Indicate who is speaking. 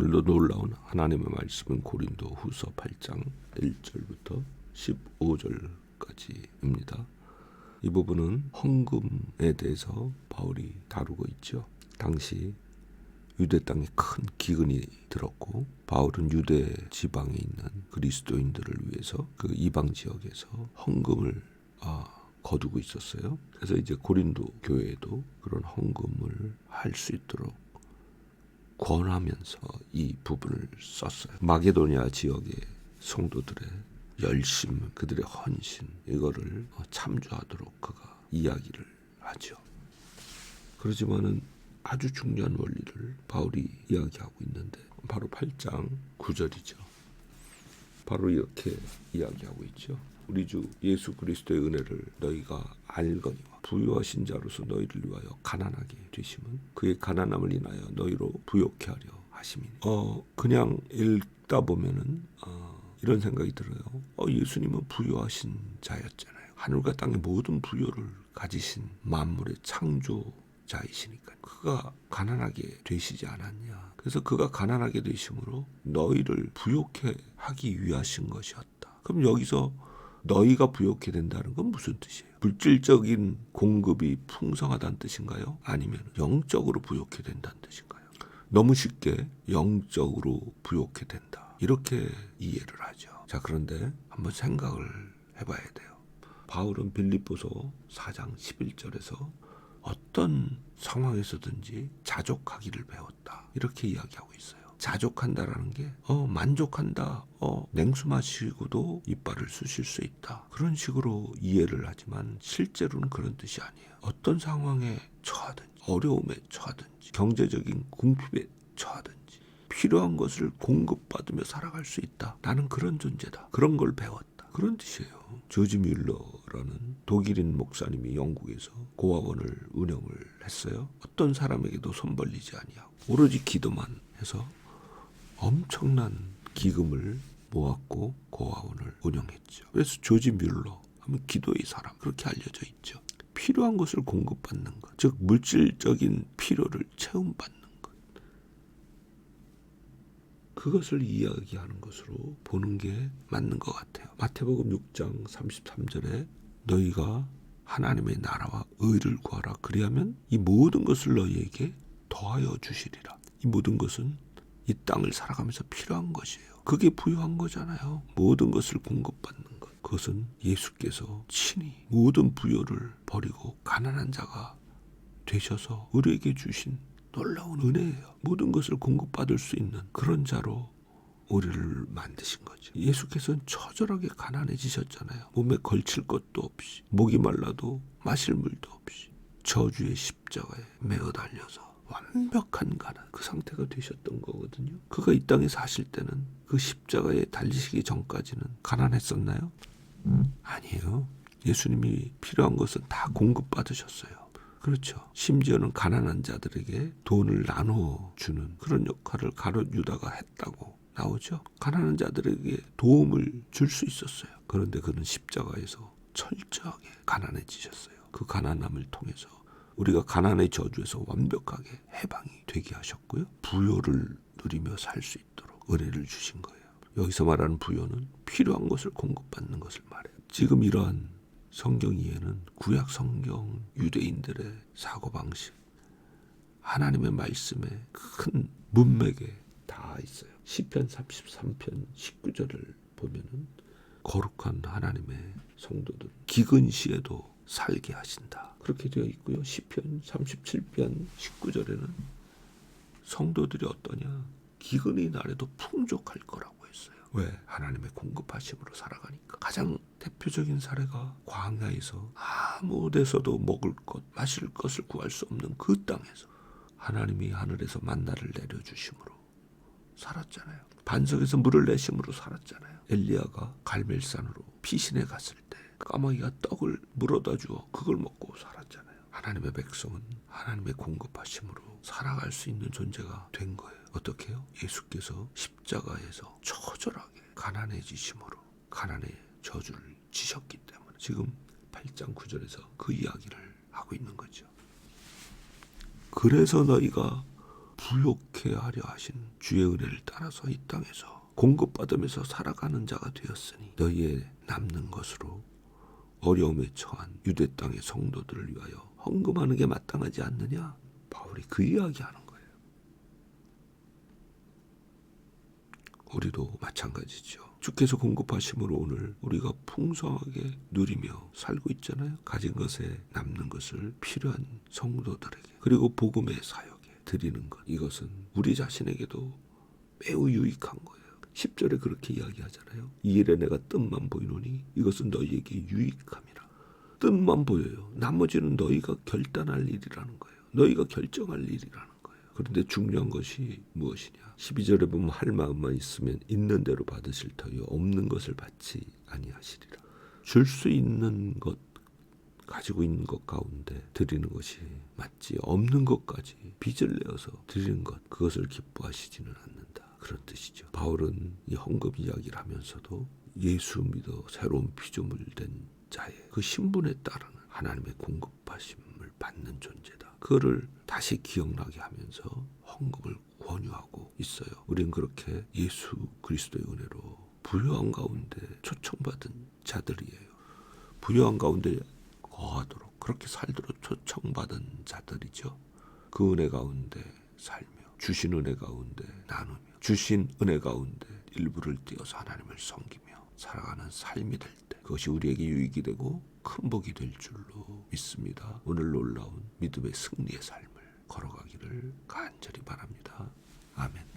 Speaker 1: 오늘도 놀라운 하나님의 말씀은 고린도 후서 8장 1절부터 15절까지입니다. 이 부분은 헌금에 대해서 바울이 다루고 있죠. 당시 유대 땅에 큰 기근이 들었고 바울은 유대 지방에 있는 그리스도인들을 위해서 그 이방 지역에서 헌금을 거두고 있었어요. 그래서 이제 고린도 교회에도 그런 헌금을 할 수 있도록 권하면서 이 부분을 썼어요. 마게도니아 지역의 성도들의 열심, 그들의 헌신, 이거를 참조하도록 그가 이야기를 하죠. 그렇지만은 아주 중요한 원리를 바울이 이야기하고 있는데 바로 8장 9절이죠. 바로 이렇게 이야기하고 있죠. 우리 주 예수 그리스도의 은혜를 너희가 알거니와 부유하신 자로서 너희를 위하여 가난하게 되심은 그의 가난함을 인하여 너희로 부욕케 하려 하심이니. 그냥 읽다 보면은 이런 생각이 들어요. 예수님은 부유하신 자였잖아요. 하늘과 땅의 모든 부요를 가지신 만물의 창조자이시니까 그가 가난하게 되시지 않았냐. 그래서 그가 가난하게 되심으로 너희를 부욕케 하기 위하신 것이었다. 그럼 여기서 너희가 부욕케 된다는 건 무슨 뜻이에요? 물질적인 공급이 풍성하다는 뜻인가요? 아니면 영적으로 부욕케 된다는 뜻인가요? 너무 쉽게 영적으로 부욕케 된다, 이렇게 이해를 하죠. 자, 그런데 한번 생각을 해봐야 돼요. 바울은 빌립보서 4장 11절에서 어떤 상황에서든지 자족하기를 배웠다, 이렇게 이야기하고 있어요. 자족한다라는 게 만족한다, 냉수 마시고도 이빨을 쑤실 수 있다, 그런 식으로 이해를 하지만 실제로는 그런 뜻이 아니에요. 어떤 상황에 처하든지, 어려움에 처하든지, 경제적인 궁핍에 처하든지 필요한 것을 공급받으며 살아갈 수 있다, 나는 그런 존재다, 그런 걸 배웠다, 그런 뜻이에요. 조지 뮬러라는 독일인 목사님이 영국에서 고아원을 운영을 했어요. 어떤 사람에게도 손 벌리지 아니하고 오로지 기도만 해서 엄청난 기금을 모았고 고아원을 운영했죠. 그래서 조지 뮬러 하면 기도의 사람, 그렇게 알려져 있죠. 필요한 것을 공급받는 것, 즉 물질적인 필요를 채움받는 것, 그것을 이야기하는 것으로 보는 게 맞는 것 같아요. 마태복음 6장 33절에 너희가 하나님의 나라와 의를 구하라, 그리하면 이 모든 것을 너희에게 더하여 주시리라. 이 모든 것은 이 땅을 살아가면서 필요한 것이에요. 그게 부유한 거잖아요. 모든 것을 공급받는 것. 그것은 예수께서 친히 모든 부요를 버리고 가난한 자가 되셔서 우리에게 주신 놀라운 은혜예요. 모든 것을 공급받을 수 있는 그런 자로 우리를 만드신 거죠. 예수께서는 처절하게 가난해지셨잖아요. 몸에 걸칠 것도 없이, 목이 말라도 마실 물도 없이 저주의 십자가에 매어 달려서 완벽한 가난, 그 상태가 되셨던 거거든요. 그가 이 땅에 사실 때는 그 십자가에 달리시기 전까지는 가난했었나요? 아니에요. 예수님이 필요한 것은 다 공급받으셨어요. 그렇죠. 심지어는 가난한 자들에게 돈을 나눠주는 그런 역할을 가룟 유다가 했다고 나오죠. 가난한 자들에게 도움을 줄 수 있었어요. 그런데 그는 십자가에서 철저하게 가난해지셨어요. 그 가난함을 통해서 우리가 가난의 저주에서 완벽하게 해방이 되게 하셨고요. 부요를 누리며 살 수 있도록 은혜를 주신 거예요. 여기서 말하는 부요는 필요한 것을 공급받는 것을 말해요. 지금 이러한 성경 이해는 구약 성경 유대인들의 사고방식, 하나님의 말씀에 큰 문맥에 다 있어요. 시편 33편 19절을 보면은 거룩한 하나님의 성도들 기근 시에도 살게 하신다, 그렇게 되어 있고요. 시편 37편 19절에는 성도들이 어떠냐, 기근의 날에도 풍족할 거라고 했어요. 왜? 하나님의 공급하심으로 살아가니까. 가장 대표적인 사례가 광야에서 아무 데서도 먹을 것, 마실 것을 구할 수 없는 그 땅에서 하나님이 하늘에서 만나를 내려주심으로 살았잖아요. 반석에서 물을 내심으로 살았잖아요. 엘리야가 갈멜산으로 피신해 갔을 때 까마귀가 떡을 물어다 주어 그걸 먹고 살았잖아요. 하나님의 백성은 하나님의 공급하심으로 살아갈 수 있는 존재가 된 거예요. 어떻게 해요? 예수께서 십자가에서 처절하게 가난해지심으로 가난의 저주를 지셨기 때문에 지금 8장 9절에서 그 이야기를 하고 있는 거죠. 그래서 너희가 부욕해 하려 하신 주의 은혜를 따라서 이 땅에서 공급받으면서 살아가는 자가 되었으니 너희의 남는 것으로 어려움에 처한 유대 땅의 성도들을 위하여 헌금하는 게 마땅하지 않느냐? 바울이 그 이야기하는 거예요. 우리도 마찬가지죠. 주께서 공급하심으로 오늘 우리가 풍성하게 누리며 살고 있잖아요. 가진 것에 남는 것을 필요한 성도들에게 그리고 복음의 사역에 드리는 것, 이것은 우리 자신에게도 매우 유익한 거예요. 10절에 그렇게 이야기하잖아요. 이 일에 내가 뜻만 보이노니 이것은 너희에게 유익함이라. 뜻만 보여요. 나머지는 너희가 결단할 일이라는 거예요. 너희가 결정할 일이라는 거예요. 그런데 중요한 것이 무엇이냐? 12절에 보면 할 마음만 있으면 있는 대로 받으실 터이요 없는 것을 받지 아니하시리라. 줄 수 있는 것, 가지고 있는 것 가운데 드리는 것이 맞지, 없는 것까지 빚을 내어서 드리는 것, 그것을 기뻐하시지는 않는다, 그런 뜻이죠. 바울은 이 헌금 이야기를 하면서도 예수 믿어 새로운 피조물 된 자의 그 신분에 따르는 하나님의 공급하심을 받는 존재다, 그거를 다시 기억나게 하면서 헌금을 권유하고 있어요. 우린 그렇게 예수 그리스도의 은혜로 부요한 가운데 초청받은 자들이에요. 부요한 가운데 거하도록 그렇게 살도록 초청받은 자들이죠. 그 은혜 가운데 살며 주신 은혜 가운데 나누며 주신 은혜 가운데 일부를 띄어서 하나님을 섬기며 살아가는 삶이 될 때 그것이 우리에게 유익이 되고 큰 복이 될 줄로 믿습니다. 오늘 놀라운 믿음의 승리의 삶을 걸어가기를 간절히 바랍니다. 아멘.